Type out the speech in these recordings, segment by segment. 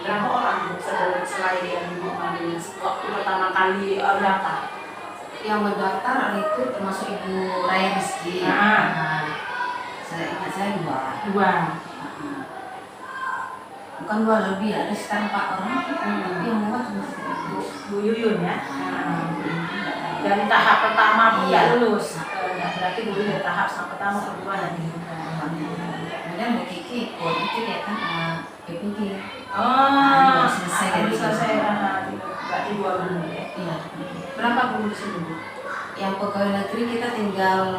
Berapa orang Bu selain yang Ibu ngambil waktu pertama kali daftar? Yang mendaftar itu termasuk Ibu Raya Rizky. Saya ingat saya dua. Bukan dua, lebih ada sekitar 4 orang. Tapi yang muat cuma Bu Yuyun ya. Dari tahap pertama pun nggak lulus. Berarti Bu Yuyun tahap pertama kedua dan kemudian Bu Kiki ikut itu ya kan PPG. Selesai. Berarti 2 bulan ya. Iya. Berapa guru di sini Bu? Yang pegawai negeri kita tinggal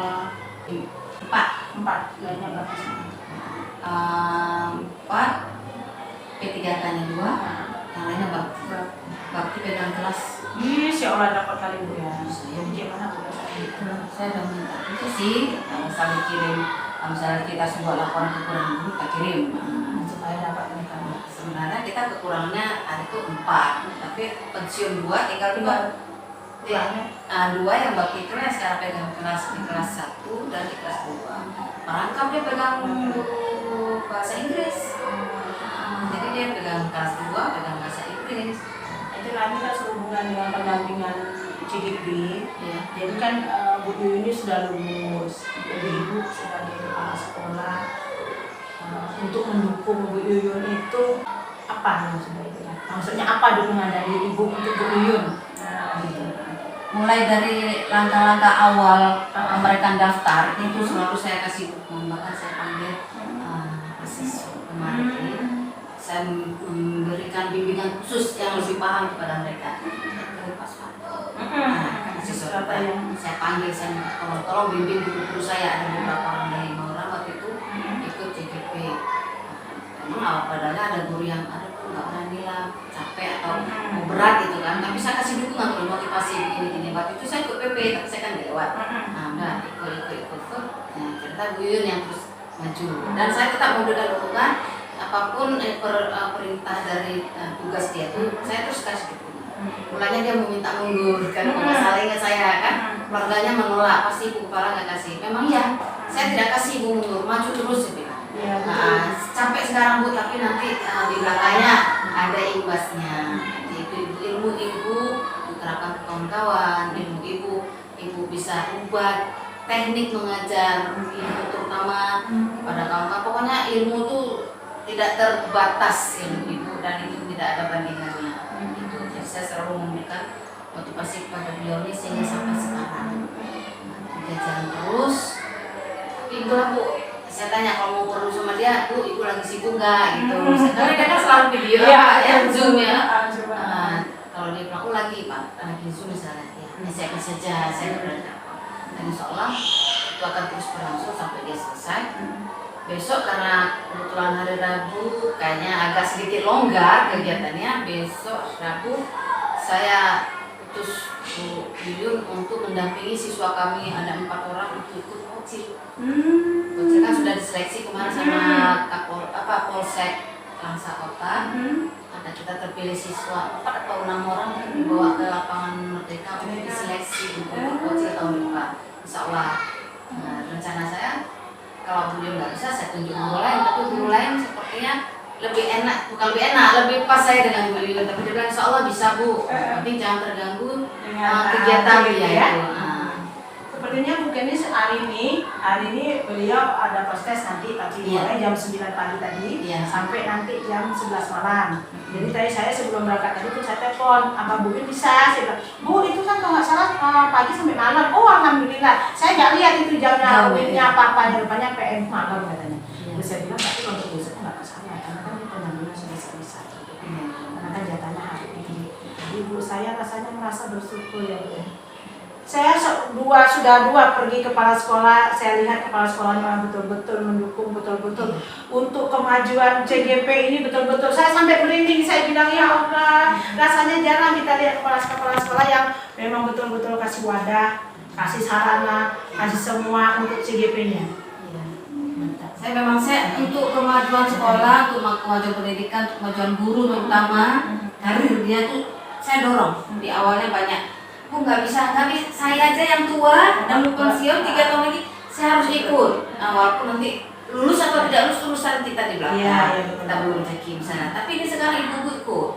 4. Lainnya berapa sih? 4. P3K-nya 2. Yang lainnya bakti pegang kelas. Insya Allah dapat kali Bu ya. Saya Gimana Bu? Saya udah minta itu sih, misalnya kirim, misalnya kita sebuah laporan kekurangan guru kita kirim Supaya dapat mereka. Sebenarnya kita kekurangannya ada itu 4, tapi pensiun 2 tinggal 2. Dua yang bakti itu yang sekarang pegang kelas di kelas 1 dan di kelas 2. Merangkap dia pegang guru bahasa Inggris. Jadi dia pegang kelas 2, pegang bahasa Inggris. Itu lagi kan sehubungan dengan pendampingan CGP. Ya. Jadi kan Bu Yuyun ini sudah lulus. Jadi Ibu sebagai kepala sekolah untuk mendukung Bu Yuyun itu apa maksudnya? Maksudnya apa dukungan dari Ibu untuk Bu Yuyun? Gitu. Mulai dari langkah-langkah awal mereka daftar itu selalu saya kasih dukungan, bahkan saya panggil asesor kemarin, saya memberikan bimbingan khusus yang lebih paham kepada mereka. Asesor yang saya panggil, saya minta tolong bimbing guru saya, ada beberapa orang dari Maura waktu itu ikut CGP. Memang awal padahal ada guru yang ada nggak berani lah, capek atau berat gitu kan, tapi saya kasih dukungan kalau motivasi gini waktu itu saya ikut PP tapi saya kan nggak lewat. Udah ikut nah, ternyata Bu Yuyun yang terus maju dan saya tetap memberikan dukungan apapun perintah dari tugas dia tuh saya terus kasih dukungan. Mulanya dia meminta mundur kan, masalahnya saya kan keluarganya menolak, pasti ibu kepala nggak kasih. Memang ya saya tidak kasih ibu mundur, maju terus gitu. Sampai sekarang Bu, tapi nanti di belakangnya ada imbasnya. Itu ilmu ibu diterapkan ke kawan-kawan, ilmu ibu bisa ubah teknik mengajar ilmu terutama pada kawan-kawan. Pokoknya ilmu itu tidak terbatas ilmu ibu dan itu tidak ada bandingannya. Itu jadi saya selalu memberikan motivasi kepada beliau ini sehingga sampai sekarang dia jalan terus. Ibu lah Bu, saya tanya kalau mau perlu sama dia, Bu, ibu lagi sibuk nggak gitu. Karena dia kan selalu video Zoom ya. Kalau dia bilang, lagi Pak, lagi Zoom misalnya, ya saya kasih saja, saya udah dapat. Dan insya Allah itu akan terus berlangsung sampai dia selesai. Besok karena kebetulan hari Rabu kayaknya agak sedikit longgar kegiatannya. Besok Rabu saya utus Bu Yuyun untuk mendampingi siswa kami, ada 4 orang untuk ikut coaching. Coaching kan sudah diseleksi kemarin sama Polsek Langsa Kota. Ada kita terpilih siswa 4 atau 6 orang dibawa ke lapangan Merdeka untuk diseleksi untuk coaching tahun depan. Insya Allah. Nah, rencana saya kalau beliau nggak bisa saya tunjuk guru lain, tapi guru lain sepertinya lebih enak, bukan lebih enak, lebih pas saya dengan Bu Yuyun. Tapi dia bilang insya Allah bisa Bu, tapi jangan terganggu kegiatan dia ya. Sepertinya mungkin hari ini beliau ada proses nanti, tapi mulai jam 9 pagi tadi sampai nanti jam 11 malam. Jadi tadi saya sebelum berangkat tadi tuh saya telepon, apa Bu Yuyun bisa? Saya bilang, Bu itu kan kalau nggak salah pagi sampai malam. Oh alhamdulillah, saya nggak lihat itu jamnya, apa-apa, rupanya PM malam katanya. Terus saya bilang tapi untuk besok nggak kesana, karena kan pengambilan sudah selesai. Karena kan jatahnya hari ini. Ibu saya rasanya merasa bersyukur ya Bu. Saya sudah dua pergi kepala sekolah, saya lihat kepala sekolahnya betul-betul mendukung, betul-betul untuk kemajuan CGP ini betul-betul. Saya sampai merinding, saya bilang ya Allah, rasanya jarang kita lihat kepala sekolah yang memang betul-betul kasih wadah, kasih sarana, kasih semua untuk CGP-nya. Saya untuk kemajuan sekolah, untuk kemajuan pendidikan, untuk kemajuan guru terutama karir dia tuh saya dorong. Di awalnya banyak, Bu nggak bisa, saya aja yang tua dan mau pensiun 3 tahun lagi, saya harus ikut. Nah, walaupun nanti lulus atau tidak lulus urusan kita di belakang. Iya, iya, betul. Kita belum rezeki misalnya. Tapi ini sekarang ibu ikut,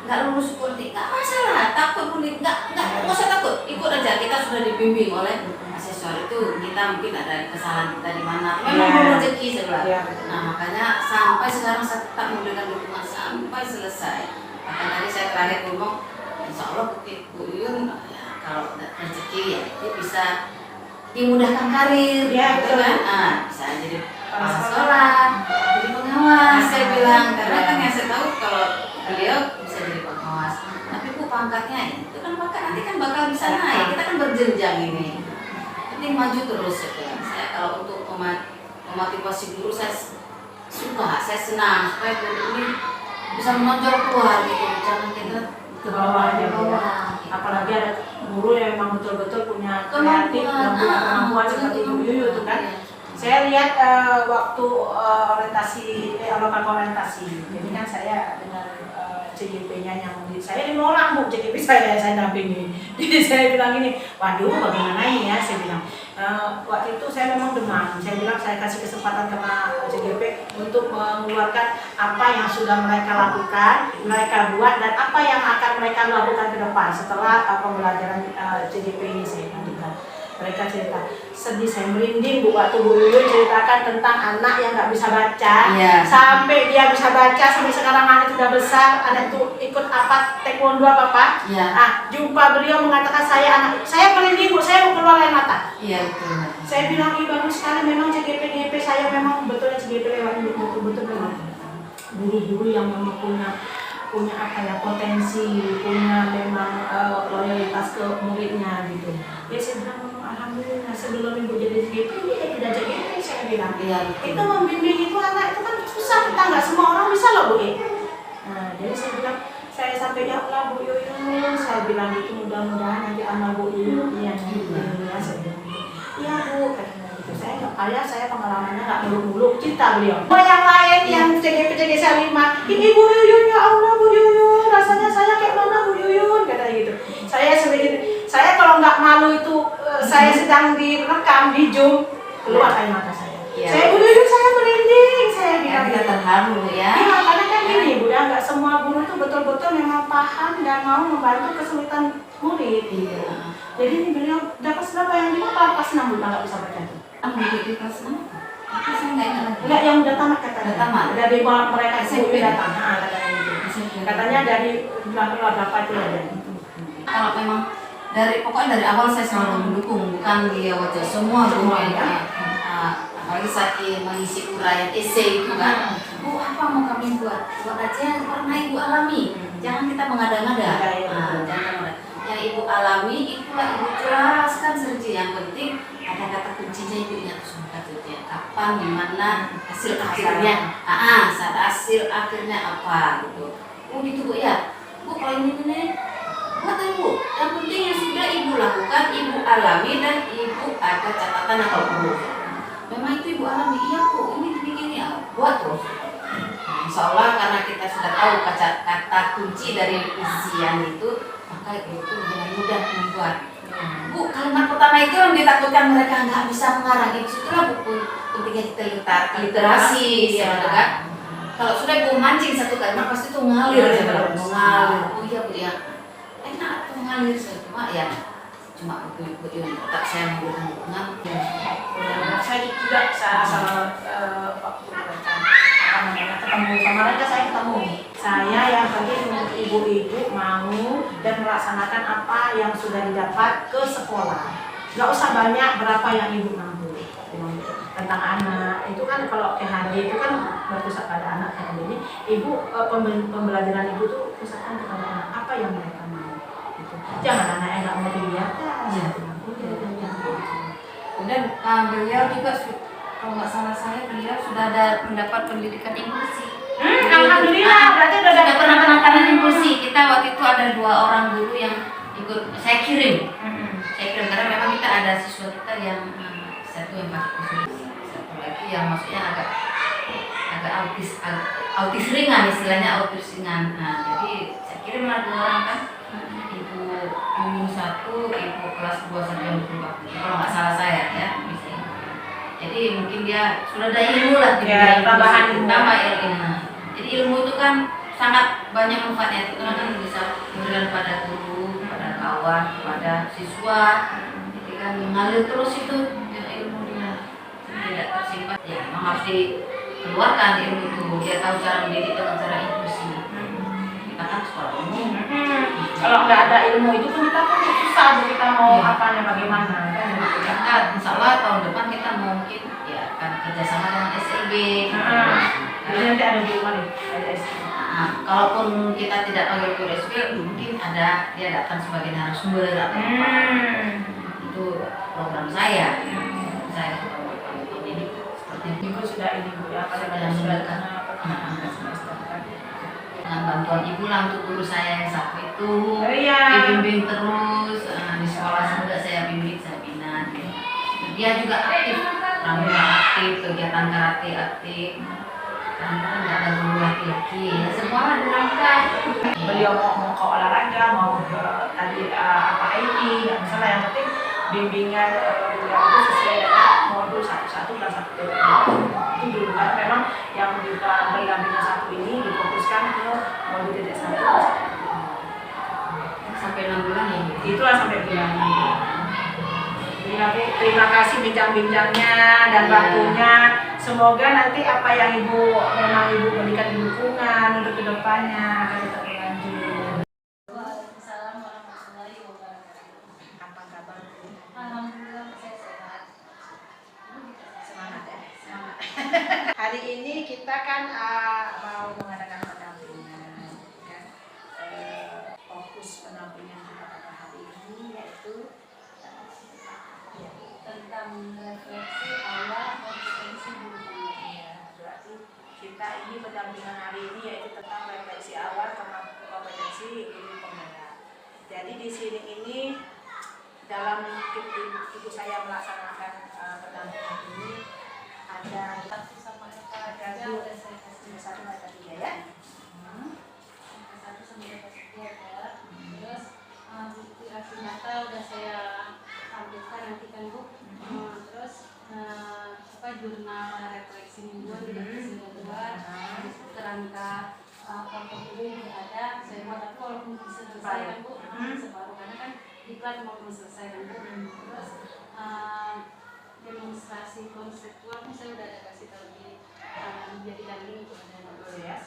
nggak lulus politik nggak masalah, takut politik nggak usah takut, ikut aja. Kita sudah dibimbing oleh asesor itu, kita mungkin ada kesalahan kita di mana. Memang Iya. belum rezeki sebelah. Iya. Nah makanya sampai sekarang saya tetap memberikan dukungan sampai selesai. Bahkan tadi saya terakhir ngomong, insya Allah Bu Yuyun ya, kalau ada rezeki ya dia bisa dimudahkan karir, Iya, gitu betul. kan? Nah, bisa jadi kepala sekolah, jadi pengawas. Saya bilang karena kan yang saya tahu kalau beliau bisa jadi pengawas. Tapi Bu pangkatnya itu kan pangkat nanti kan bakal bisa naik. Kita kan berjenjang ini. Ini maju terus ya. Bilang. Saya kalau untuk memotivasi guru saya suka, saya senang supaya guru ini bisa menonjol keluar gitu. Jangan kita Ke bawah aja, ke Bu, ya. bawah. Apalagi ada guru yang memang betul-betul punya kreatif dan punya kemampuan seperti Bu Yuyu itu kan. Saya lihat waktu lokal orientasi, jadi kan saya dengan CGP-nya yang saya 5 orang Bu, CGP saya dampingi. Jadi saya bilang ini, waduh bagaimana ini ya, saya bilang. Waktu itu saya memang demam, saya bilang saya kasih kesempatan kepada CGP untuk mengeluarkan apa yang sudah mereka lakukan, mereka buat, dan apa yang akan mereka lakukan ke depan setelah pembelajaran CGP ini saya lakukan. Mereka cerita, sedih saya merinding Bu waktu Bu Yuyun ceritakan tentang anak yang nggak bisa baca, Iya. sampai dia bisa baca, sampai sekarang anak itu udah besar, anak itu ikut apa taekwondo apa Pak? Iya. Jumpa beliau mengatakan saya merinding Bu, saya mau keluar air mata. Iya betul. Saya bilang ini bagus sekali, memang CGP saya memang betulnya CGP lewat betul-betul memang guru-guru yang memang punya apa ya, potensi, punya memang loyalitas ke muridnya gitu. Ya saya bilang memang alhamdulillah sebelum ibu jadi CGP dia tidak CGP, saya bilang. Iya Itu betul. membimbing itu anak itu kan susah, kita nggak semua orang bisa loh Bu. Nah jadi saya bilang, saya sampai ya Allah Bu Yuyun, saya bilang itu mudah-mudahan nanti amal Bu Yuyun ya saya bilang. Iya Bu, katanya gitu. Saya nggak kaya, saya pengalamannya nggak muluk-muluk, cerita beliau. Yang lain yang CGP saya 5, ini Bu Yuyun ya Allah Bu Yuyun, rasanya saya kayak mana Bu Yuyun, katanya gitu. Saya kalau nggak malu itu saya sedang direkam di Zoom, keluar air mata saya. Iya. Saya Bu Yuyun, saya merinding, saya Ya, bilang kita gitu. terharu ya. Iya, karena kan gini Bu, ya nggak semua guru itu betul-betul memang paham dan mau membantu kesulitan murid. Iya. Jadi ini beliau dapat berapa yang 5 apa kelas 6 Bu nggak bisa baca tuh? Di kelas 6. Tapi saya nggak ingat lagi. Enggak, yang udah tamat katanya. Udah tamat. Dari mereka SMP. SMP datang. Katanya gitu. Katanya dari berapa itu ya. Kalau memang pokoknya dari awal saya selalu mendukung, bukan dia wajah semua guru yang apalagi saat mengisi uraian esai itu kan. Bu, apa mau kami buat aja yang pernah ibu alami. Jangan kita mengada-ngada. Jangan mengada. Yang ibu alami itulah ibu jelaskan saja. Yang penting ada kata kuncinya ibu ingat semua saja. Kapan, di mana, hasil akhirnya. Saat hasil akhirnya apa gitu. Oh gitu Bu ya. Bu kalau ini buat ibu. Yang penting yang sudah ibu lakukan, ibu alami dan ibu ada catatan atau perlu. Memang itu ibu alami. Iya Bu, ini begini ya. Buat terus. Insya Allah karena kita sudah tahu kata kunci dari isian itu, maka itu dengan mudah membuat. Bu, kalimat pertama itu yang ditakutkan mereka nggak bisa mengarang. Itulah buku pentingnya kita literasi, ya kan? Kalau sudah ibu mancing satu kalimat pasti itu ngalir, mengalir. Oh iya Bu ya, enak tuh mengalir cuma ya. Cuma ibu tetap saya memberikan dukungan. Saya juga asal waktu ketemu sama mereka, saya ketemu. Saya yang penting ibu-ibu mau dan melaksanakan apa yang sudah didapat ke sekolah. Nggak usah banyak berapa yang ibu mampu. Tentang anak itu kan kalau PHD itu kan berpusat pada anak kan. Jadi ibu pembelajaran ibu tuh pusatkan kepada anak apa yang mereka mau. Gitu. Jangan anak yang nggak mau dibiarkan. Ya. Kemudian beliau juga kalau nggak salah saya beliau sudah ada mendapat pendidikan inklusi. Alhamdulillah, berarti udah pernah penanganan inklusi. Kita waktu itu ada 2 orang guru yang ikut saya kirim. Saya kirim karena memang kita ada siswa kita yang satu yang pakai khusus, satu lagi yang maksudnya agak autis ringan, istilahnya autis ringan. Nah, jadi saya kirim lah 2 orang kan. Ibu Yuyun 1, ibu kelas 2 sampai yang 4. Kalau nggak salah saya ya, misalnya. Jadi mungkin dia sudah ada ilmu lah, Ya, tambahan ilmu. tambah ilmu. Jadi ilmu itu kan sangat banyak manfaatnya. Itu kan bisa memberikan pada guru, pada kawan, pada siswa. Jadi kan mengalir terus itu ilmu dia, tidak tersimpan. Ya, memang harus dikeluarkan ilmu itu. Dia tahu cara mendidik dengan cara inklusi. Kita kan sekolah umum. Kalau nggak ada ilmu itu pun kita pun susah kita mau apanya bagaimana kan gitu ya. Nah, insya Allah tahun depan kita mungkin ya akan kerjasama dengan SLB. Jadi nanti ada di mana? Ada SLB. Nah, kalaupun kita tidak panggil ke SLB, mungkin ada dia datang sebagai narasumber atau apa. Itu program saya. Saya ini seperti itu. Ibu sudah ini Bu ya, pada Sudah sudah dengan bantuan ibu lah untuk guru saya yang satu itu iya. dibimbing terus di sekolah juga saya bimbing, saya bina dia juga aktif, rambut aktif, kegiatan karate aktif, karena nggak ada guru laki-laki ya semua dirangkai. Beliau mau ke olahraga, mau ke tadi apa IT, nggak masalah, yang penting bimbingan beliau itu sesuai dengan modul 1-1 dan 1 itu dulu, karena memang yang kita berdampingan satu ini difokuskan ke modul 1 sampai 6 bulan ya. Itulah sampai bulan. Jadi nanti terima kasih bincang-bincangnya dan waktunya. Semoga nanti apa yang memang ibu berikan dukungan untuk kedepannya akan tetap berlanjut. Waalaikumsalam warahmatullahi wabarakatuh. Apa kabar? Alhamdulillah saya sehat. Semangat ya, semangat. Hari ini kita kan mau mengadakan pendampingan, kan? Fokus pendampingan kita pada hari ini yaitu Tentang refleksi awal kompetensi guru pengabdian. berarti kita ini pendampingan hari ini yaitu tentang refleksi awal kompetensi guru penggerak. Jadi di sini ini dalam ibu saya melaksanakan pendampingan ini ada Satu sama Eva ada tiga dua udah saya kasih. satu ada 3 ya. Angka 1 sampai Eva 3 ada. Terus bukti aksi nyata udah saya tampilkan nanti kan Bu. Terus jurnal refleksi mingguan juga sudah buat. Kerangka portofolio juga ada. Saya buat tapi walaupun bisa selesai kan Bu, separuh karena kan diklat mau selesai kan Bu. Terus demonstrasi konseptualnya saya udah ada kasih tahu dijadikan link untuk ada Ya.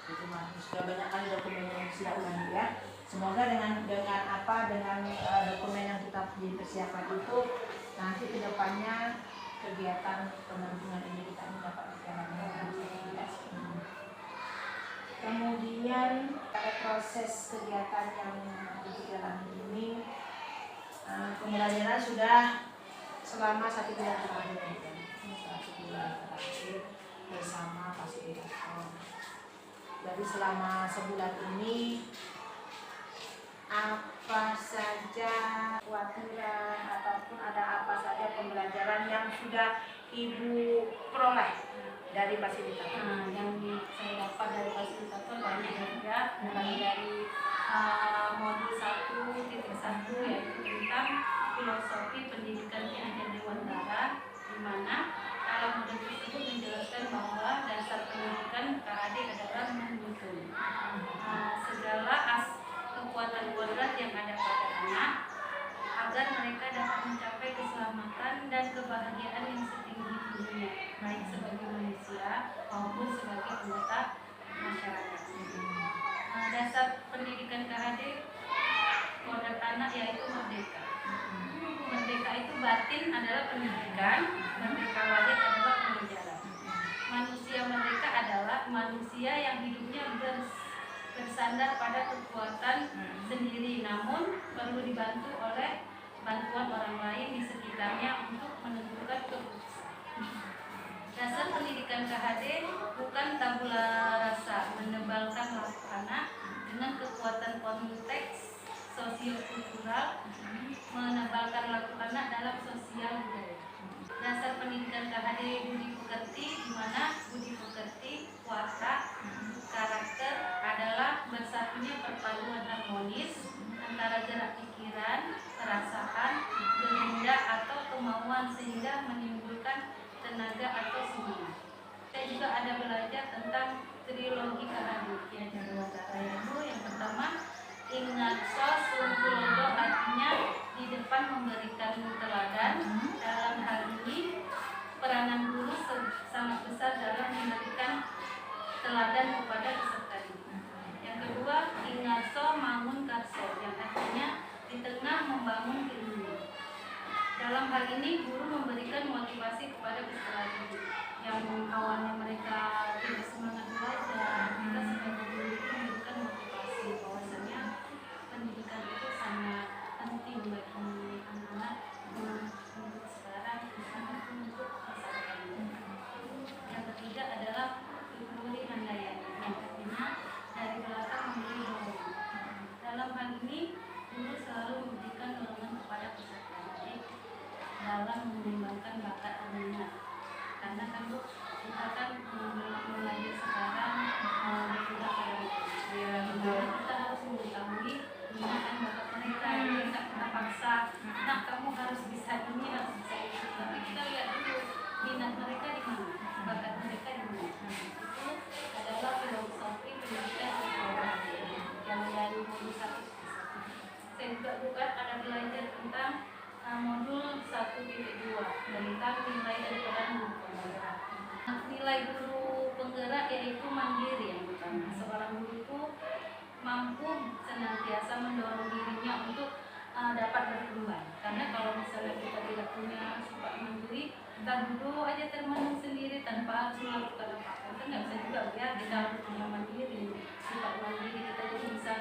Itu sudah banyak kali dokumen yang sudah ulangi ya. Semoga dengan dokumen yang kita persiapkan itu nanti kedepannya kegiatan pendampingan ini kita dapat dijalankan. Kemudian pada proses kegiatan yang dijalani ini pembelajaran sudah selama 1 bulan terakhir, bersama fasilitator. Jadi selama sebulan ini apa saja kekhawatiran ataupun ada apa saja pembelajaran yang sudah ibu peroleh dari fasilitator? yang saya dapat dari fasilitator banyak juga, mulai dari modul 1.1 yaitu tentang filosofi pendidikan yang ada dewantara, di mana dalam modul tersebut menjelaskan bahwa dasar pendidikan KAD adalah menuntun segala kekuatan kodrat yang ada pada anak agar mereka dapat mencapai keselamatan dan kebahagiaan yang setinggi-tingginya, baik sebagai manusia maupun sebagai anggota masyarakat. Dasar pendidikan KAD kodrat anak yaitu merdeka. Merdeka itu batin adalah pendidikan, merdeka lahir adalah pengajaran. Manusia merdeka adalah manusia yang hidupnya bersandar pada kekuatan sendiri, namun perlu dibantu oleh bantuan orang lain di sekitarnya untuk menentukan keputusan. Dasar pendidikan KHD bukan tabula rasa, menebalkan laku anak dengan kekuatan konteks sosiokultural, menebalkan laku anak dalam sosial budaya. Dasar pendidikan KHD budi pekerti, di mana budi pekerti, watak, karakter adalah bersatunya perpaduan harmonis antara gerak pikiran, perasaan, kehendak atau kemauan sehingga menimbulkan bangga atau semangat. Saya juga ada belajar tentang trilogi Karadi Ki Hajar Dewantara, yaitu yang pertama Ingatso Sungkulodo, artinya di depan memberikan teladan. Dalam hal ini peranan guru sangat besar dalam memberikan teladan kepada peserta didik. Yang kedua, Ingatso Mangun Karso, yang artinya di tengah membangun keilmuan. Dalam hal ini guru memberikan motivasi kepada peserta didik yang awalnya mereka tidak semangat belajar. Kita sebagai guru itu memberikan motivasi bahwasanya pendidikan itu sangat penting bagi anak-anak untuk sekarang, sangat untuk masa depan. Yang ketiga adalah Luli Handayani, yang artinya dari belakang memberi dorongan. Dalam hal ini guru selalu memberikan dorongan kepada peserta didik dalam mengembangkan bakat dan minat. Karena kan Bu, kita kan mulai sekarang bergerak pada kita harus mengetahui minat dan bakat mereka. Kita paksa, nah kamu harus bisa ini, harus bisa itu. Tapi kita lihat dulu minat mereka di mana, bakat mereka di mana. Itu adalah filosofi pendidikan yang dari modul 1. Saya juga bukan ada belajar tentang modul 1.2 tentang nilai daripada guru penggerak. Nilai guru penggerak yaitu mandiri yang pertama. Seorang guru itu mampu senantiasa mendorong dirinya untuk dapat berkembang. Karena kalau misalnya kita tidak punya sifat mandiri, kita duduk aja termenung sendiri tanpa harus melakukan apa-apa. Kita nggak bisa juga lihat kita harus punya mandiri, sifat mandiri kita jadi bisa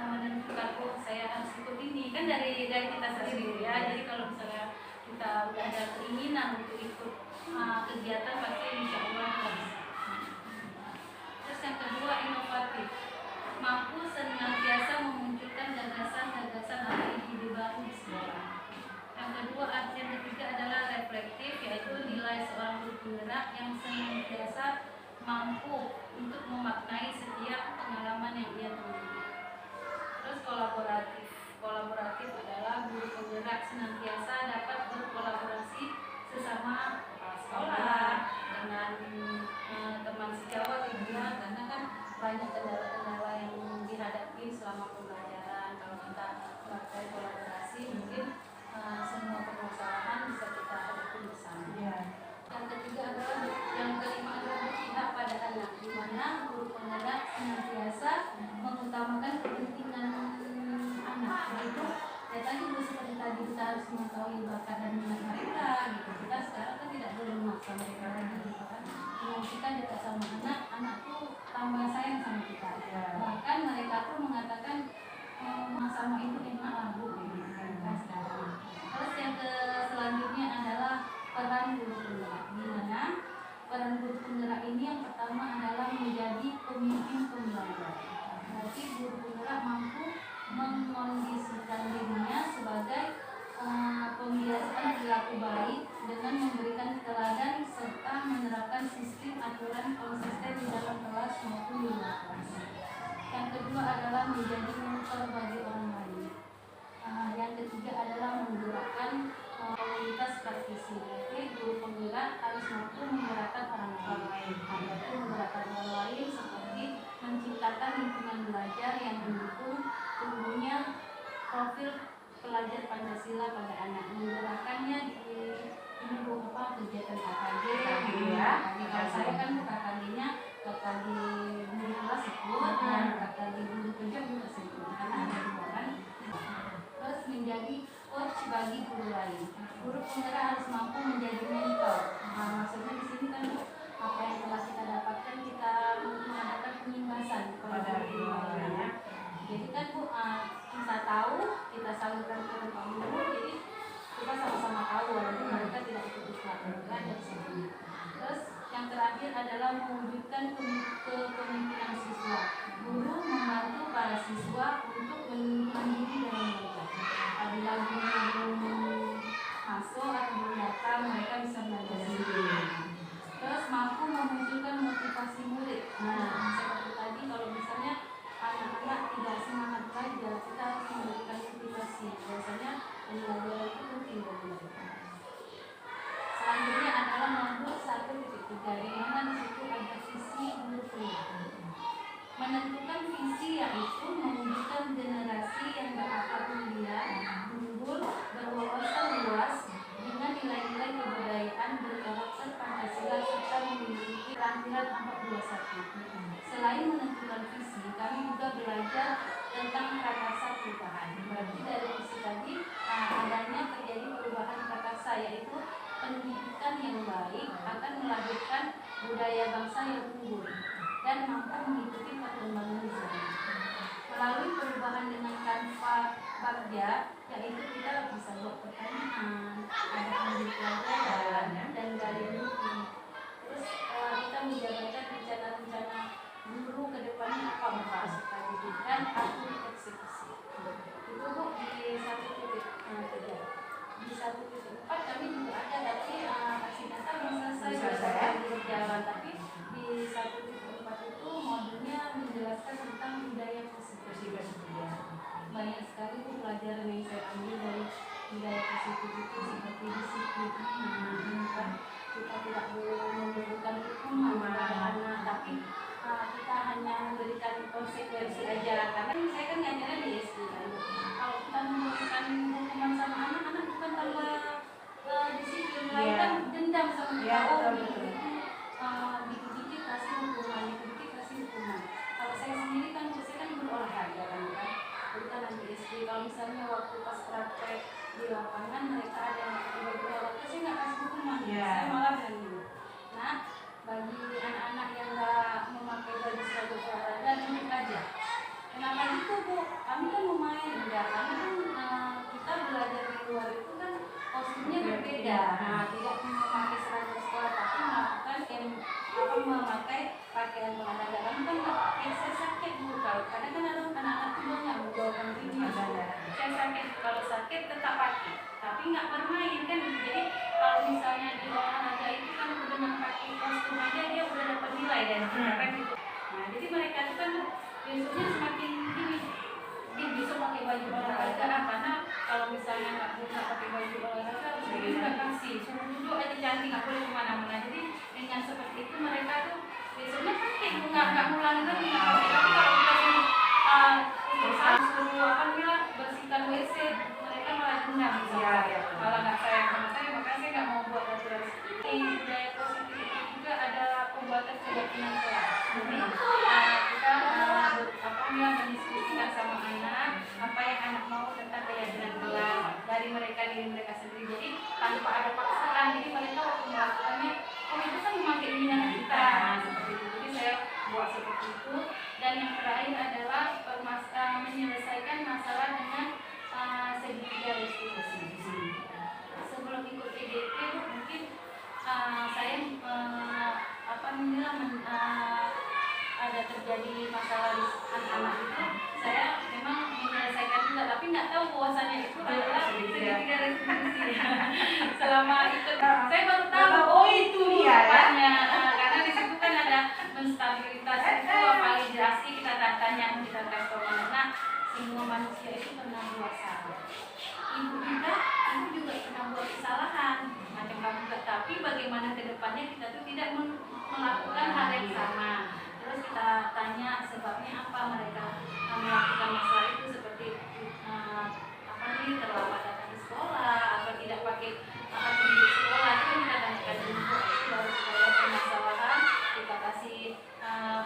menentukan saya harus ikut ini kan dari kita sendiri ya. Jadi kalau misalnya kita udah ada keinginan untuk ikut kegiatan, pasti insya Allah bisa. Terus yang kedua, inovatif, mampu senantiasa memunculkan gagasan-gagasan atau ide baru di sekolah. Yang kedua, yang ketiga adalah reflektif, yaitu nilai seorang guru penggerak yang senantiasa mampu untuk memaknai setiap pengalaman yang ia temui. Terus kolaboratif adalah guru penggerak senantiasa dapat berkolaborasi sesama sekolah dengan teman sejawat juga, karena kan banyak kendala-kendala yang dihadapi selama pembelajaran. Kalau kita melakukan kolaborasi, mungkin semua permasalahan bisa kita hadapi bersama. Yang ketiga adalah, yang kelima adalah berpihak pada anak, di mana guru penggerak senantiasa mengutamakan kepentingan anak. Itu ya tadi seperti tadi kita harus mengetahui bakat dan minat mereka gitu. Kita sekarang kan tidak boleh memaksa mereka lagi gitu kan. Kalau kita dekat sama anak tuh tambah sayang sama kita. Bahkan mereka tuh mengatakan sama itu enak lah Bu gitu kan sekarang. Terus yang selanjutnya adalah peran guru penggerak, di mana peran guru penggerak ini yang pertama adalah menjadi pemimpin pembelajar. Berarti guru penggerak mampu mengkondisikan dirinya sebagai pembiasaan perilaku baik dengan memberikan teladan serta menerapkan sistem aturan konsisten di dalam kelas maupun di luar kelas. Yang kedua adalah menjadi mentor bagi orang lain. Yang ketiga adalah menggerakkan komunitas praktisi. Jadi guru penggerak harus mampu menggerakkan orang lain, yaitu menggerakkan orang lain seperti menciptakan lingkungan belajar yang mendukung tumbuhnya profil pelajar Pancasila pada anak, menggerakkannya di kegiatan KKG gitu ya. Kalau saya kan KKG-nya KKG guru kelas ikut dan KKG guru kerja juga ikut karena ada dua kan. Terus menjadi coach bagi guru lain. Guru penggerak harus mampu menjadi mentor. Maksudnya di sini kan apa yang telah kita dapatkan kita mengadakan penyimbasan kepada guru lainnya. Jadi kan Bu, kita tahu, kita salurkan ke tempat guru, jadi kita sama-sama tahu walaupun mereka tidak ikut pelatihan dari sini. Terus yang terakhir adalah mewujudkan kepemimpinan siswa. Guru membantu para siswa untuk melindungi diri dalam belajar. Apabila guru belum masuk atau belum datang, mereka bisa belajar menentukan visi yaitu mewujudkan generasi yang berakhlak mulia, unggul, berwawasan luas, dengan nilai-nilai kebudayaan berkarakter Pancasila serta memiliki keterampilan 421. Selain menentukan visi, kami juga belajar tentang prakasa perubahan. Berarti dari visi tadi adanya terjadi perubahan prakasa, yaitu pendidikan yang baik akan melahirkan budaya bangsa yang unggul dan mampu mengikuti perkembangan zaman. Melalui perubahan dengan tanpa bagja, yaitu kita bisa buat pertanyaan, ada ambil pelajaran dan gaya mimpi. Terus kita menjabarkan rencana-rencana guru ke depannya apa peserta didik dan atur eksekusi. Itu Bu di 1.3. Di 1.4 kami juga ada, tapi aksi nyata belum selesai berjalan. Tapi di 1.4 itu modulnya menjelaskan tentang budaya positif. Banyak sekali Bu pelajaran yang saya ambil dari budaya positif itu, seperti disiplin. Kita tidak boleh memberikan hukuman kepada anak, tapi kita hanya memberikan konsekuensi aja. Karena saya kan ngajarnya di SD. Kalau kita memberikan hukuman sama anak-anak bukan tambah disiplin, melainkan dendam sama kita. Dikit-dikit kasih hukuman, dikit-dikit kasih hukuman. Kalau saya sendiri kan saya kan berolahraga kan. Jadi kan nanti SD kalau misalnya waktu pas praktek di lapangan mereka ada yang pakai baju olahraga, saya nggak kasih hukuman. Saya malah bilang gini. Nah, bagi anak-anak yang nggak memakai baju seragam olahraga, nunjuk aja. Kenapa gitu Bu? Kami kan mau main, enggak? Karena kan kita belajar di luar itu kan kostumnya berbeda. Tidak memakai seragam sekolah, tapi memakai pakaian olahraga. Kami kan nggak pakai. Saya sakit Bu, kalau kadang kan ada anak-anak itu banyak menjauhkan diri. Saya sakit, kalau sakit tetap pakai, tapi nggak bermain kan. Jadi kalau misalnya di olahraga itu kan dengan pakai kostum aja dia udah dapat nilai dan kan gitu. Nah, jadi mereka itu kan besoknya semakin gini, dia besok pakai baju olahraga karena kalau misalnya nggak bisa pakai baju olahraga jadi nggak kasih, suruh duduk aja cantik, nggak boleh kemana-mana. Jadi dengan seperti itu mereka tuh besoknya pakai, nggak ngulang lagi nggak pakai. Tapi kalau kita suruh bersihkan WC, mereka malah dendam, malah nggak sayang sama saya, makanya saya nggak mau buat aturan seperti ini. Budaya positif itu juga ada pembuatan keyakinan kelas. Jadi kita mendiskusikan sama anak apa yang anak mau tentang keyakinan kelas dari diri mereka sendiri. Jadi tanpa ada paksaan, jadi mereka waktu melakukannya, oh itu kan memakai keinginan kita, seperti itu. Jadi saya buat seperti itu. Dan yang terakhir adalah menyelesaikan masalah dengan segitiga restitusi. Sebelum ikut PDP mungkin saya ada terjadi masalah di anak-anak itu, saya memang menyelesaikan juga, tapi nggak tahu bahwasannya itu adalah segitiga restitusi. Selama ikut saya baru tahu, oh itu rupanya, karena di situ kan ada menstabilitas itu, validasi, kita tanya, kita tes kemana. Semua manusia itu pernah buat salah. Ibu juga pernah buat kesalahan macam kamu juga, tapi bagaimana kedepannya kita tuh tidak melakukan hal yang sama. Terus kita tanya sebabnya apa mereka melakukan masalah itu, seperti terlambat datang ke sekolah atau tidak pakai atribut sekolah. Itu kita tanyakan dulu, itu baru kita lihat permasalahan, kita kasih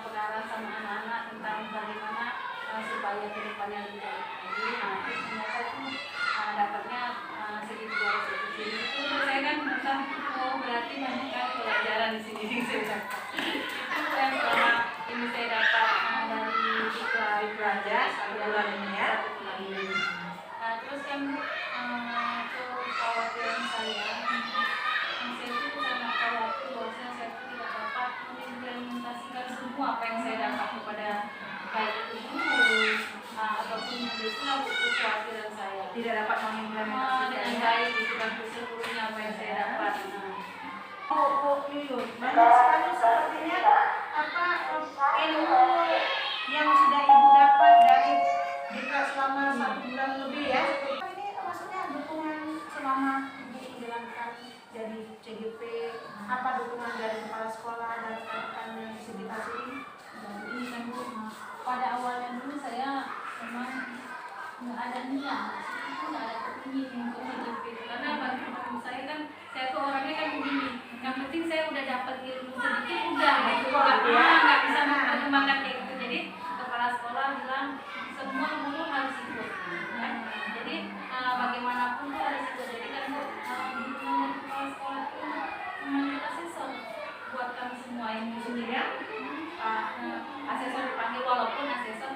pengarahan sama anak-anak tentang bagaimana supaya kedepannya lebih baik lagi. Terus ternyata itu dapatnya segitiga restitusi. Itu saya kan merasa, oh berarti banyak kan pelajaran di sini saya dapat. Itu yang selama ini saya dapat dari Ibu aja bulan ini ya. Terus yang kekhawatiran saya itu sangat khawatir bahwasanya saya tidak dapat mengimplementasikan semua apa yang saya dapat kepada baik itu guru ataupun itulah kekhawatiran saya. Tidak dapat mengimplementasikan dengan baik itu dan seluruhnya apa yang saya dapat. Banyak sekali sepertinya ilmu yang sudah Ibu dapat dari Dika selama 1 bulan lebih ya. Ini maksudnya dukungan selama Ibu menjalankan jadi CGP, apa dukungan dari kepala sekolah dan rekan-rekan yang di sekitar sini? Dan ini kan Bu, iya itu nggak ada kepingin untuk hidup itu, karena bagi saya kan saya tuh orangnya kan begini, yang penting saya udah dapat ilmu sedikit udah gitu, nggak bisa mengembangkan kayak gitu. Jadi kepala sekolah bilang semua guru harus ikut gitu kan. Jadi bagaimanapun tuh harus ikut. Jadi kan dukungan dari kepala sekolah itu memanggil asesor buat kami semua ini sendiri ya. Asesor dipanggil, walaupun asesor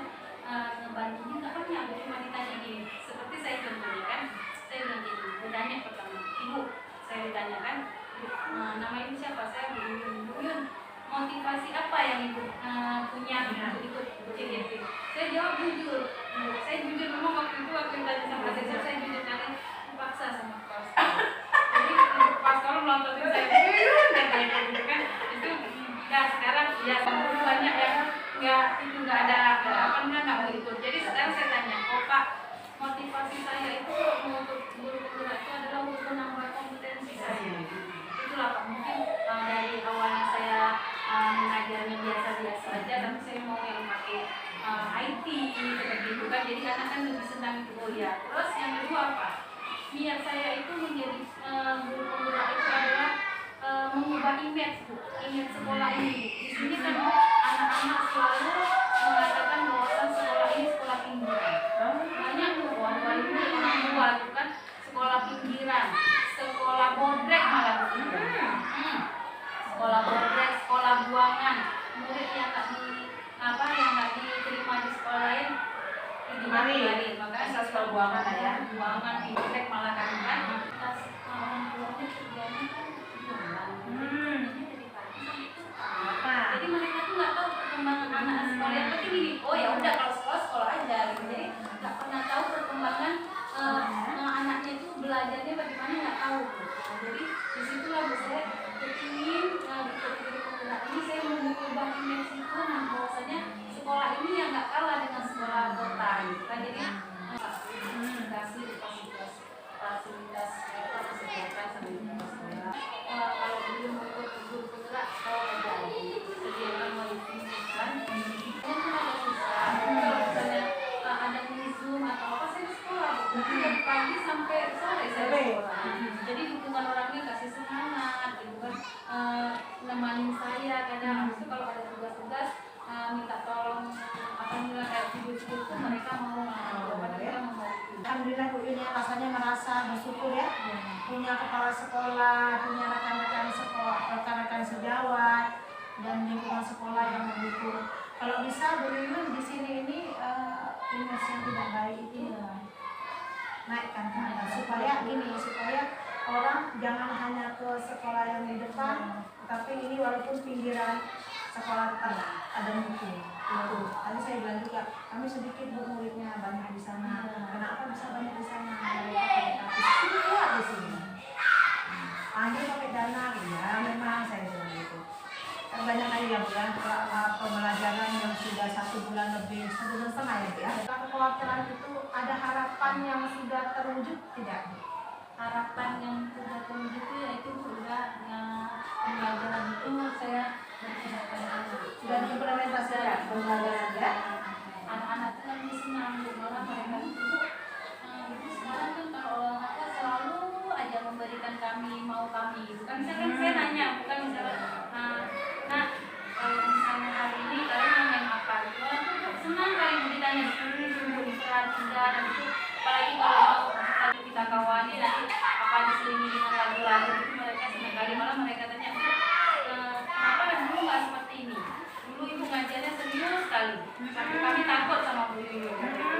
ngebantunya nggak banyak, cuma ditanya gini, seperti saya contohnya kan, saya bilang gini, ditanya pertama, ibu, saya ditanyakan, nama ibu siapa? Saya Bu Yun, motivasi apa yang ibu punya untuk ikut CGP? Saya jawab jujur, saya jujur memang waktu ditanya sama asesor, saya jujur karena dipaksa sama kepala sekolah. Jadi kepala sekolah melontotin saya, kayak gitu kan, itu ya sekarang ya banyak yang nggak ada apa nggak mau ikut. Jadi sekarang saya tanya, oh Pak, motivasi saya itu untuk guru penggerak itu adalah untuk menambah kompetensi saya. Itulah Pak, mungkin dari awalnya saya mengajarnya biasa-biasa aja, tapi saya mau yang pakai IT seperti itu kan, jadi anak kan lebih senang itu. Oh ya, terus yang kedua apa? Niat saya itu menjadi guru penggerak itu adalah mengubah image sekolah ini. Di sini kan anak-anak selalu mengatakan bahwa sekolah ini sekolah pinggiran. Banyak tuh wali ini orang tua itu kan sekolah pinggiran, sekolah bodrek malah sekolah bodrek, sekolah buangan, murid yang nggak diterima di sekolah lain dimari. Makanya sekolah buangan ya, buangan bodrek malah kan orang tuanya kerjanya kan jadi mereka tuh nggak tahu perkembangan anak sekolah. Yang penting gini, oh ya udah kalau sekolah aja gitu. Jadi nggak pernah tahu perkembangan anaknya itu belajarnya bagaimana, nggak tahu. Jadi disitulah saya kepingin di kategori penggerak ini saya mau mengubah image itu, bahwasanya sekolah ini yang nggak kalah dengan sekolah kota gitu kan. Jadi kasih fasilitas kesehatan sampai sekolah. Kalau belum ikut guru penggerak, kalau ada sediakan wifi kan, ini kan agak susah. Kalau misalnya ada Zoom atau apa, saya di sekolah dari pagi sampai sore saya di sekolah. Jadi dukungan orangnya kasih semangat gitu kan, nemanin saya kadang. Habis itu kalau ada tugas-tugas minta tolong kayak video-video itu mereka mau Alhamdulillah Bu Yun ya, rasanya merasa bersyukur ya, punya kepala sekolah, punya rekan-rekan sekolah, rekan-rekan sejawat, dan lingkungan sekolah yang mendukung. Kalau bisa Bu Yun di sini ini image yang tidak baik itu naikkan ke atas, supaya orang jangan hanya ke sekolah yang di depan, tapi ini walaupun pinggiran sekolah tetap ada murid. Tadi saya bilang juga, kami sedikit Bu muridnya banyak di sana. Kenapa bisa banyak di sana? Mereka kuat di sini. Panggil pakai dana, ya memang saya bilang gitu. Banyak lagi yang bilang pembelajaran yang sudah 1 bulan lebih, 1 bulan setengah ya. Kekhawatiran itu ada harapan yang sudah terwujud tidak? Harapan yang sudah terwujud itu yaitu sudah pembelajaran itu saya sudah diimplementasikan pembelajaran ya. Anak-anak itu kan senang, malah mereka itu sekarang kan kalau selalu aja memberikan kami gitu kan. Misalkan saya nanya, bukan misalnya nah kalau misalnya hari ini kalian mau main apa gitu, orang tuh senang kali ditanya disuruh istirahat tidak, dan itu apalagi kalau lagi kita kawani nanti apa diselingi dengan lagu-lagu itu mereka senang kali. Malah mereka tanya, kenapa dulu nggak seperti ini, dulu ibu ngajarnya serius sekali sampai kami takut sama Bu Yuyun.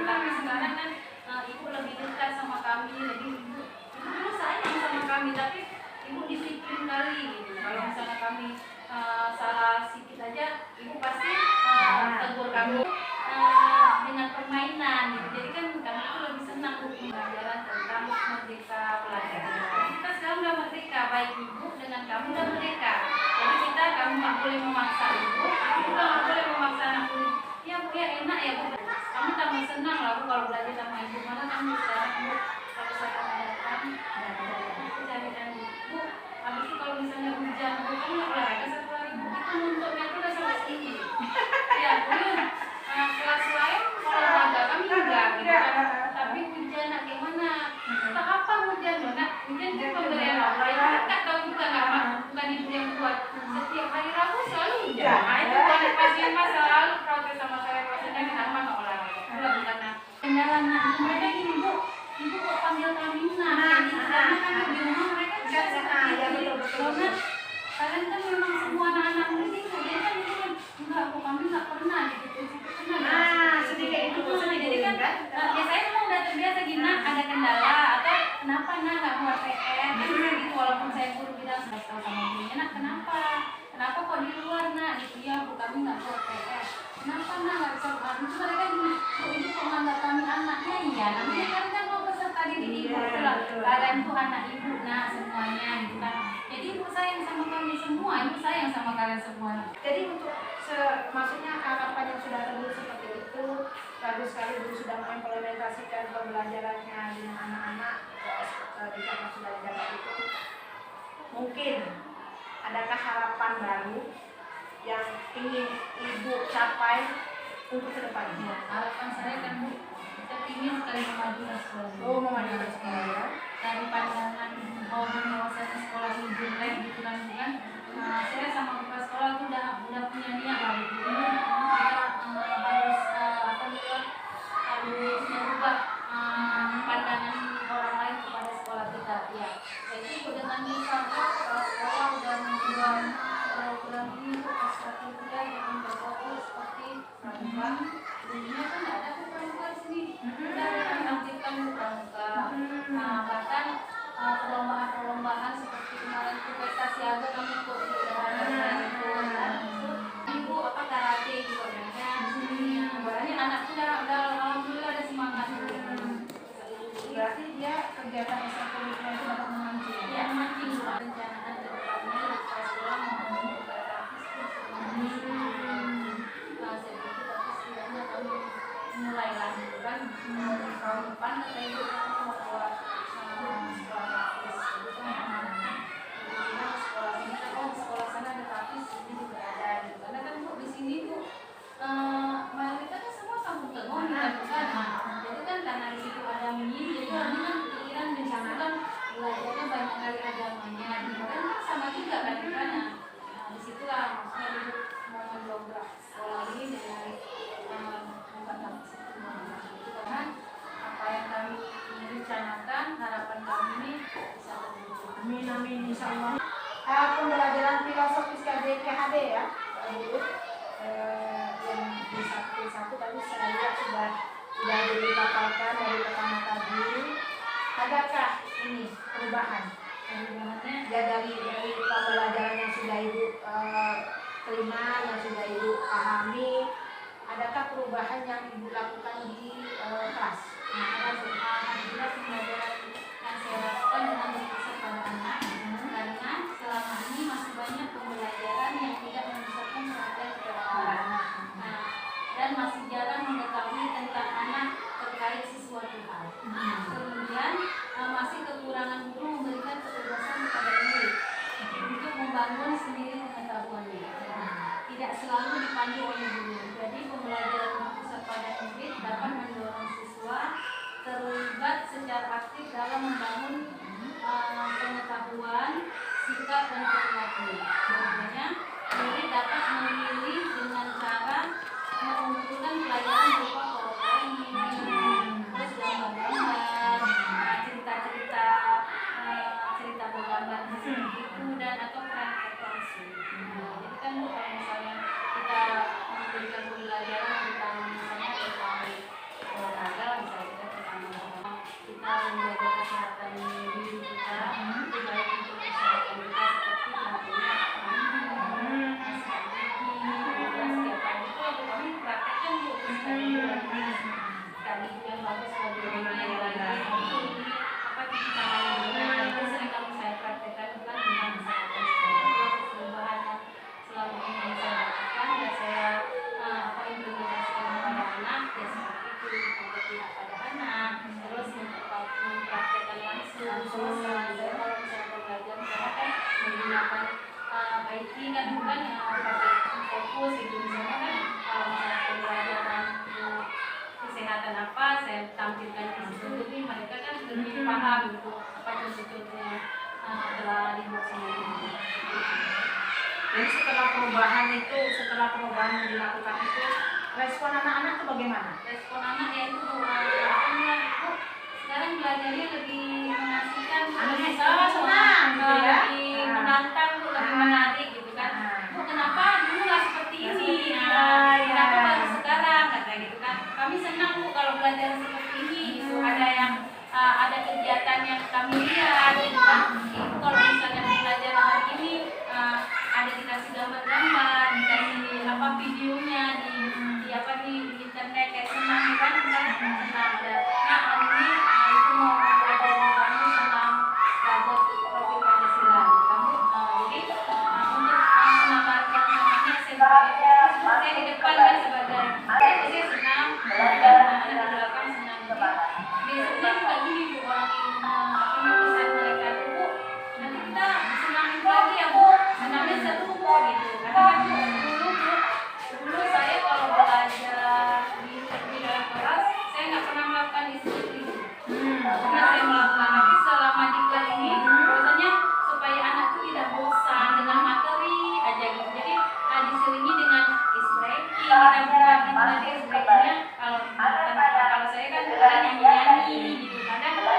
Tapi sekarang kan ibu lebih dekat sama kami, lebih ibu dulu sayang sama kami, tapi ibu disiplin kali gitu. Kalau misalnya kami salah sedikit aja, ibu pasti tegur kami dengan permainan gitu. Jadi kan kami itu lebih senang pembelajaran tentang merdeka belajar. Kita sekarang udah merdeka, baik ibu dengan kamu udah merdeka. Jadi kamu nggak boleh memaksa ibu juga nggak boleh memaksa anak ibu. Ya Bu ya enak ya Bu, kamu tambah senang lah Bu kalau belajar sama ibu. Mana kamu sekarang Bu kalau saya datang carikan Bu. Habis itu kalau misalnya hujan Bu kan nggak olahraga 1 hari Bu, itu nuntutnya tuh udah sampai sini. Ya Bu, kelas lain olahraga kami enggak gitu kan. Tapi hujan kalian kan memang semua anak-anak ini jadi kan itu kan enggak, kok kami nggak pernah gitu Nah, sedikit itu jadi kan ya saya memang udah terbiasa gini, "Nak, ada kendala atau kenapa nak nggak buat PR kan gitu, walaupun saya guru bilang saya tahu sama gurunya, "Nak, kenapa kok di luar nak?" Gitu, "Ya bu, kami nggak buat PR." "Kenapa nak nggak bisa buat?" Itu mereka gini, "Bu, itu kok nganggap kami anaknya?" "Iya, namanya kalian kan mau peserta didik ibu, itulah kalian tuh anak ibu nak semuanya gitu kan. Jadi ibu sayang sama kami semua, ibu sayang sama kalian semua." Jadi untuk maksudnya harapan yang sudah terwujud seperti itu, bagus sekali Guru sudah mengimplementasikan pembelajarannya dengan anak-anak ketika masih belajar itu. Mungkin adakah harapan baru yang ingin Ibu capai untuk kedepannya? Ya, harapan saya kan Bu, kita ingin sekali memajukan sekolah. Oh, memajukan sekolah ya. Dari pandangan bahwasanya sekolah ini jelek gitu kan bukan. Nah, saya sama kepala sekolah itu udah punya niat lah gitu. Kita harus harus merubah pandangan orang lain kepada sekolah kita. Ya, jadi dengan misalnya sekolah udah membuat program ini untuk ekstrakurikuler yang berfokus seperti pramuka. Dulunya kan nggak ada pramuka di sini. Udah diaktifkan pramuka. Nah, bahkan perlombaan seperti kemarin itu pesta siaga kami ikut di daerah itu kan. Ibu apa karate juga kan. Barangnya anak udah alhamdulillah ada semangat. Berarti dia kegiatan ekstrakurikuler itu dapat memancing. Ya, mancing perencanaan ke depannya pas sekolah mau membuka gratis nah seperti tapi setidaknya kami mulai lagi kan tahun depan kita itu mau buat sekolah gratis itu kan anak-anak sekolah sini kan sekolah sana ada gratis ini juga ada gitu karena kan Bu di sini tuh mayoritas kan semua kampung tengah kan jadi kan karena di situ ada mini jadi kami kan pikiran mencanakan belajarnya banyak kali agamanya gitu kan sama juga kan karena disitulah maksudnya Ibu mau mendobrak sekolah ini dengan bukan gratis itu karena apa yang kami rencanakan harapan kami ini bisa terwujud. Amin amin insyaallah. Pembelajaran filosofis KDKHD ya, Ibu. Yang di satu tadi saya lihat sudah dipaparkan dari pertama tadi. Adakah ini perubahan? Perubahannya Ya dari pembelajaran yang sudah Ibu terima, yang sudah Ibu pahami, adakah perubahan yang Ibu lakukan di kelas? nah, alhamdulillah pembelajaran yang saya lakukan dengan berfokus pada anak karena selama ini masih banyak pembelajaran yang tidak memisahkan perhatian kepada anak. Nah, dan masih jarang mengetahui tentang anak terkait sesuatu hal. Kemudian masih kekurangan guru memberikan kebebasan kepada murid untuk membangun sendiri pengetahuannya. Tidak selalu dipandu oleh guru. Jadi pembelajaran berpusat pada murid dapat mendorong siswa terlibat secara aktif dalam membangun pengetahuan, sikap dan perilaku. Contohnya, murid dapat memilih dengan cara mengumpulkan pelajaran berupa PowerPoint, terus gambar-gambar, cerita bergambar seperti itu dan atau praktek langsung. Jadi kan kalau misalnya kita memberikan pembelajaran tentang misalnya tentang olahraga, misalnya kita menjaga kesehatan diri kita, itu baik untuk kesehatan kita seperti tentunya setiap pagi itu kami praktekkan Bu sekali yang bagus bagaimana yang lain apa cuci tangan dulu itu sering kali saya praktekkan bukan tentang kesehatan perubahan yang selama ini saya lakukan dan saya implementasikan kepada anak ya seperti itu pengertian pada anak terus mempraktekkan langsung terus saya kalau misalnya belajar saya kan menggunakan IT kan bukan yang pakai fokus itu misalnya kan kalau misalnya pembelajaran kesehatan apa saya tampilkan di situ jadi mereka kan lebih paham gitu apa contoh-contohnya telah dibuat sendiri. Jadi setelah perubahan yang dilakukan itu, respon anak-anak itu bagaimana? Respon anak ya itu sekarang belajarnya lebih mengasihkan, Anaknya senang gitu ya? lebih menantang, lebih menarik pembelajaran seperti ini gitu. Ada yang ada kegiatan yang kami lihat gitu kan. Kalau misalnya pembelajaran hari ini ada dikasih gambar-gambar, dikasih apa videonya di internet kayak senang kan, misalnya senang ada. Nah hari ini itu mau belajar kamu senang belajar profil Pancasila kamu. Jadi untuk menambahkan semangatnya saya di depan kan sebagai saya senang dan anak di belakang senang. Biasanya juga gini Bu, orang ini pesan mereka tuh Bu, nanti kita senangin lagi ya Bu, senangnya satu Bu gitu. Karena kan dulu saya kalau belajar di dalam kelas saya nggak pernah melakukan disiplin. Karena saya melakukan, tapi selama di kelas ini biasanya supaya anak itu tidak bosan dengan materi aja gitu. Jadi diselingi dengan is breaking, kita berbagi tadi is breakingnya kalau saya kan nyanyi gitu. Kadang kita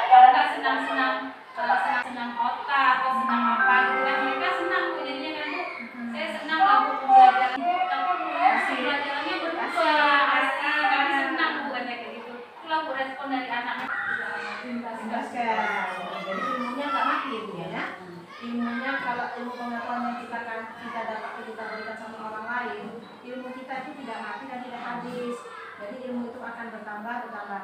senang otak atau senang apa gitu kan, mereka senang Bu, jadinya kan Bu, saya senang lah Bu belajar tapi pelajarannya berubah asli, kami senang Bu katanya kayak gitu. Itulah Bu respon dari anak-anak. Jadi ilmunya nggak mati Bu ya. Ilmunya kalau ilmu pengetahuan yang kita dapat kita berikan sama orang lain, ilmu kita itu tidak mati dan tidak habis. Jadi ilmu itu akan bertambah.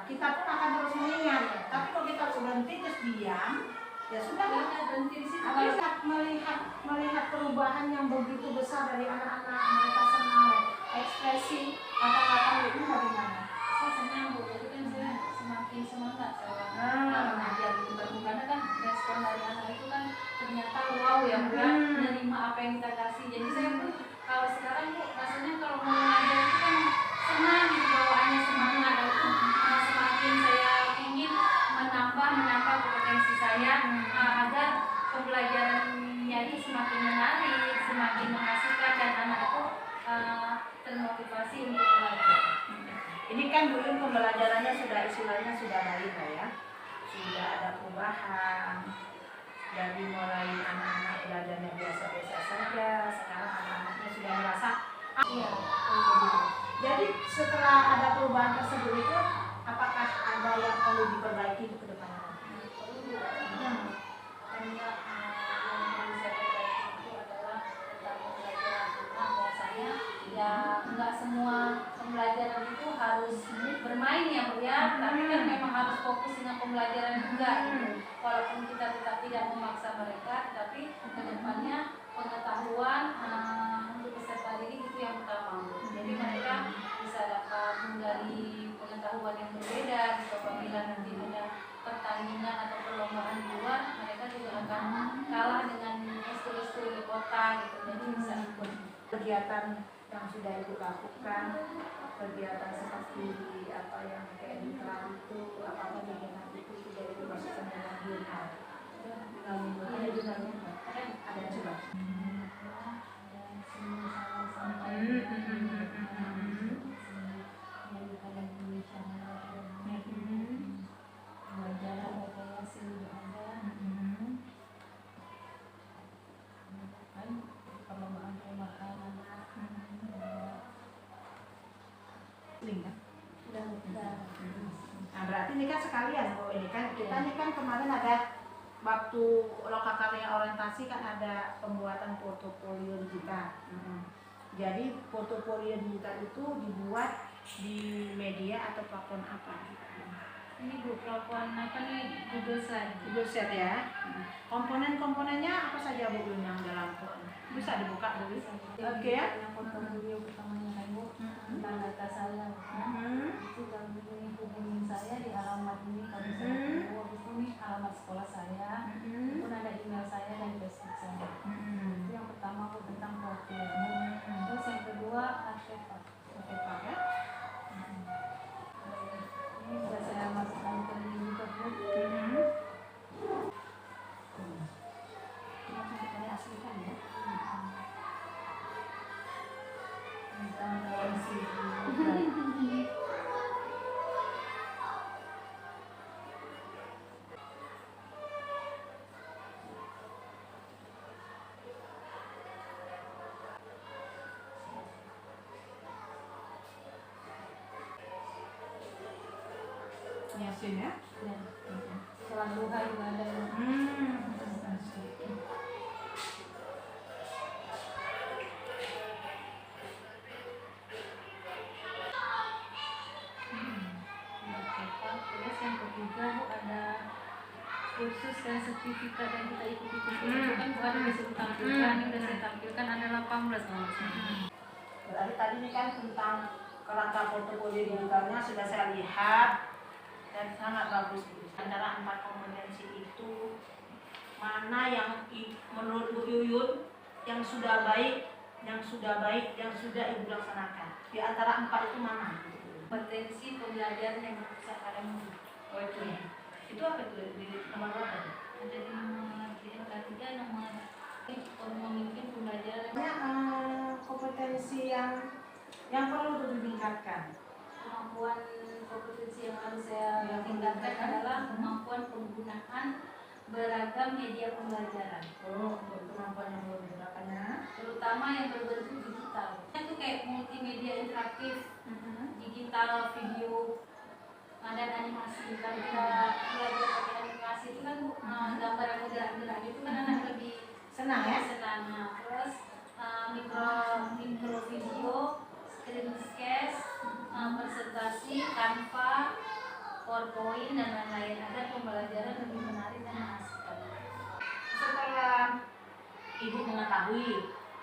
Kita pun akan terus mengingat. Tapi kalau kita berhenti terus diam, ya sudah berhenti di situ. Melihat perubahan yang begitu besar dari anak-anak, mereka senang, ekspresi kata-kata itu bagaimana? Saya senang Bu, jadi kan saya semakin semangat saya mengajar gitu karena kan respon dari anak itu kan ternyata wow ya Bu ya, menerima apa yang kita kasih. Jadi saya pun kalau sekarang Bu rasanya kalau mau mengajar itu kan senang gitu, bawaannya semangat. Itu semakin saya ingin menambah kompetensi saya agar pembelajarannya itu semakin menarik, semakin mengasihkan dan anak itu termotivasi untuk belajar. Ini kan dulu pembelajarannya istilahnya sudah baik ya, sudah ada perubahan dari mulai anak-anak belajarnya biasa-biasa saja, sekarang anak-anaknya sudah merasa Iya. Jadi setelah ada perubahan tersebut itu, apakah ada yang perlu diperbaiki untuk kedepannya? Hanya yang perlu saya perbaiki itu adalah tentang pembelajaran anak. Bahwasanya ya nggak semua pembelajaran itu harus bermain ya Bu ya, tapi kan memang harus fokus dengan pembelajaran juga gitu. Walaupun kita tetap tidak memaksa mereka, tapi kedepannya pengetahuan untuk peserta didik itu yang utama Bu. Jadi mereka bisa dapat menggali pengetahuan yang berbeda gitu. Apabila nanti ada pertandingan atau perlombaan di luar, mereka juga akan kalah dengan SD-SD di kota gitu. Jadi bisa ikut Kegiatan yang sudah Ibu lakukan, kegiatan seperti apa yang kayak di kelas itu, apa kegiatan itu sudah Ibu masukkan dalam jurnal. Ada jurnalnya nggak? Ada coba. Nah, berarti ini kan sekalian Bu, ini kan kita kemarin ada waktu lokakarya orientasi kan ada pembuatan portofolio digital. Jadi portofolio digital itu dibuat di media atau platform apa? ini Bu, platform apa nih, Google Slide. Google Sheet ya. Komponen-komponennya apa saja Bu yang dalam bisa dibuka dulu? Oke ya. Yang portofolio pertamanya kan Bu, tentang data saya. Itu kami hubungin saya di alamat ini, kalau saya mau habis ini alamat sekolah saya, pun ada email saya dan Facebook saya. Itu yang pertama Bu, tentang profil. Terus yang kedua artefak ya. ini sudah saya masukkan ke link Bu. Ini asli kan ya. Tentang polisi. Yasin ya. Ya. Sholat duha juga ada. Terus yang ketiga Bu ada kursus dan sertifikat yang kita ikuti itu kan Bu ada disuruh tampilkan, yang sudah saya tampilkan ada 18 nomor. Berarti tadi ini kan tentang kerangka portofolio digitalnya sudah saya lihat dan sangat bagus. Antara 4 kompetensi itu mana yang menurut Bu Yuyun yang sudah baik, yang sudah Ibu laksanakan? Di antara 4 itu mana? Kompetensi pembelajaran yang berpusat pada murid. Oh itu ya. Itu apa itu? Di nomor berapa? Ada di nomor yang ketiga nomor memimpin pembelajaran. Kompetensi yang perlu ditingkatkan. Kemampuan kompetensi yang harus saya tingkatkan adalah kemampuan penggunaan beragam media pembelajaran. Oh, untuk kemampuan yang perlu digunakannya. Terutama yang berbentuk digital. Itu kayak multimedia interaktif, digital, video, dan animasi. Kalau kita belajar pakai animasi itu kan gambar yang bergerak-gerak itu kan anak lebih Senang ya? senang. Nah, terus mikro video, screen sketch, presentasi, Canva, PowerPoint dan lain-lain agar pembelajaran lebih menarik dan mengasihkan. Setelah Ibu mengetahui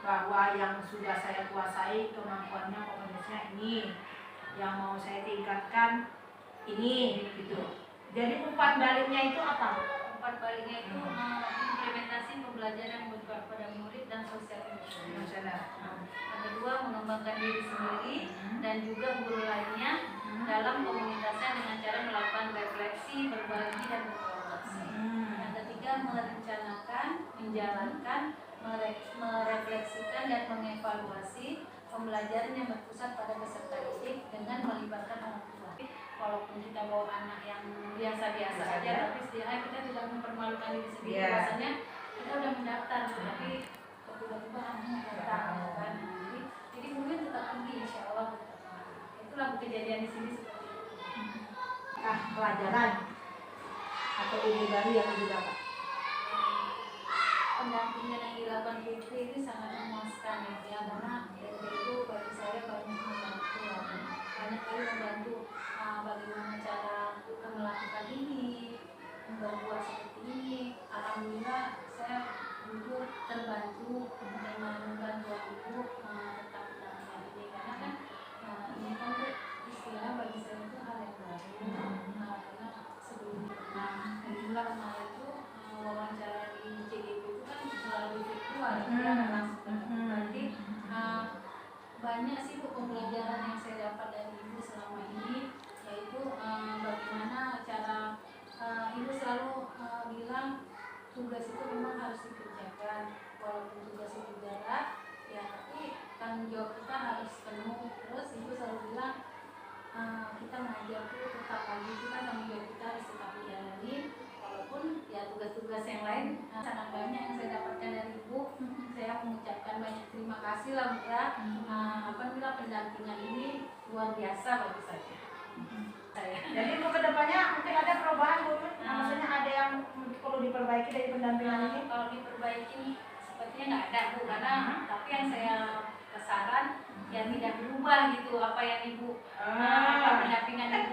bahwa yang sudah saya kuasai kemampuannya, kompetensinya ini, yang mau saya tingkatkan ini, gitu. Jadi umpan baliknya itu apa? Umpan baliknya itu implementasi pembelajaran yang berpihak pada murid dan sosial emosional. Yang kedua, mengembangkan diri sendiri dan juga guru lainnya dalam komunikasi dengan cara melakukan refleksi, berbagi dan berkolaborasi. Yang ketiga, merencanakan, menjalankan, merefleksikan dan mengevaluasi pembelajaran yang berpusat pada peserta didik dengan melibatkan orang tua. Walaupun kita bawa anak yang biasa-biasa saja, tapi setidaknya kita tidak mempermalukan diri sendiri. Biasanya kita udah mendaftar, tapi tiba-tiba anaknya datang, kan? Jadi mungkin tetap tinggi, insya Allah. Itulah kejadian di sini seperti itu. Pelajaran atau ilmu baru yang Ibu dapat? Pendampingan yang dilakukan PIP ini sangat memuaskan ya, karena itu bagi saya banyak membantu bagaimana cara melakukan ini, membuat seperti ini. Alhamdulillah saya dulu terbantu dengan bantuan Ibu tentang ini, karena kan ini kan istilah bagi saya itu hal yang baru, karena sebelumnya itulah kemarin itu wawancara di CGP itu kan melalui virtual, berarti banyak sih Bu pembelajaran yang saya dapat dari Ibu selama ini, yaitu bagaimana cara Ibu selalu bilang tugas itu memang harus dikerjakan, walaupun tugas itu berat ya, tapi tanggung jawab kita harus penuh. Terus Ibu selalu bilang kita mengajar itu tetap lagi, itu kan tanggung jawab kita harus tetap dijalani, walaupun ya tugas-tugas yang lain sangat banyak yang saya dapatkan dari Ibu. Saya mengucapkan banyak terima kasih lah Bu ya. Apabila pendampingan ini luar biasa bagi saya. Jadi Bu kedepannya mungkin ada perubahan Bu, maksudnya ada yang perlu diperbaiki dari pendampingan ini? Kalau diperbaiki sepertinya nggak ada Bu, karena tapi yang saya kesaran ya tidak berubah gitu apa yang Ibu pendampingan Ibu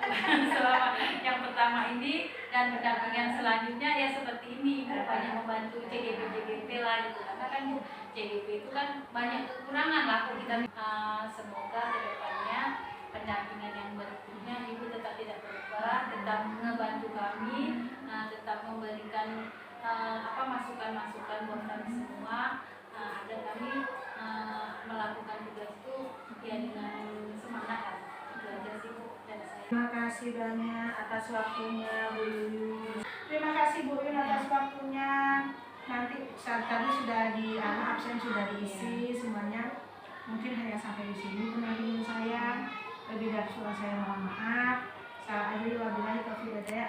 selama yang pertama ini dan pendampingan selanjutnya ya seperti ini. Ibu banyak membantu CGP lah gitu, karena kan Bu CGP itu kan banyak kekurangan lah kita. Semoga kedepannya pendampingan yang berikutnya Ibu tetap tidak berubah, tetap membantu kami, tetap memberikan masukan-masukan buat kami semua, agar kami melakukan tugas itu ya dengan semangat. Itu aja sih Bu dari saya. Terima kasih banyak atas waktunya Bu Yuyun. Terima kasih Bu Yuyun atas waktunya. Nanti saat tadi sudah absen sudah diisi semuanya. Mungkin hanya sampai di sini pendampingan saya. Lebih dari suara saya mohon maaf. Salah akhir wabillahi taufiq hidayah.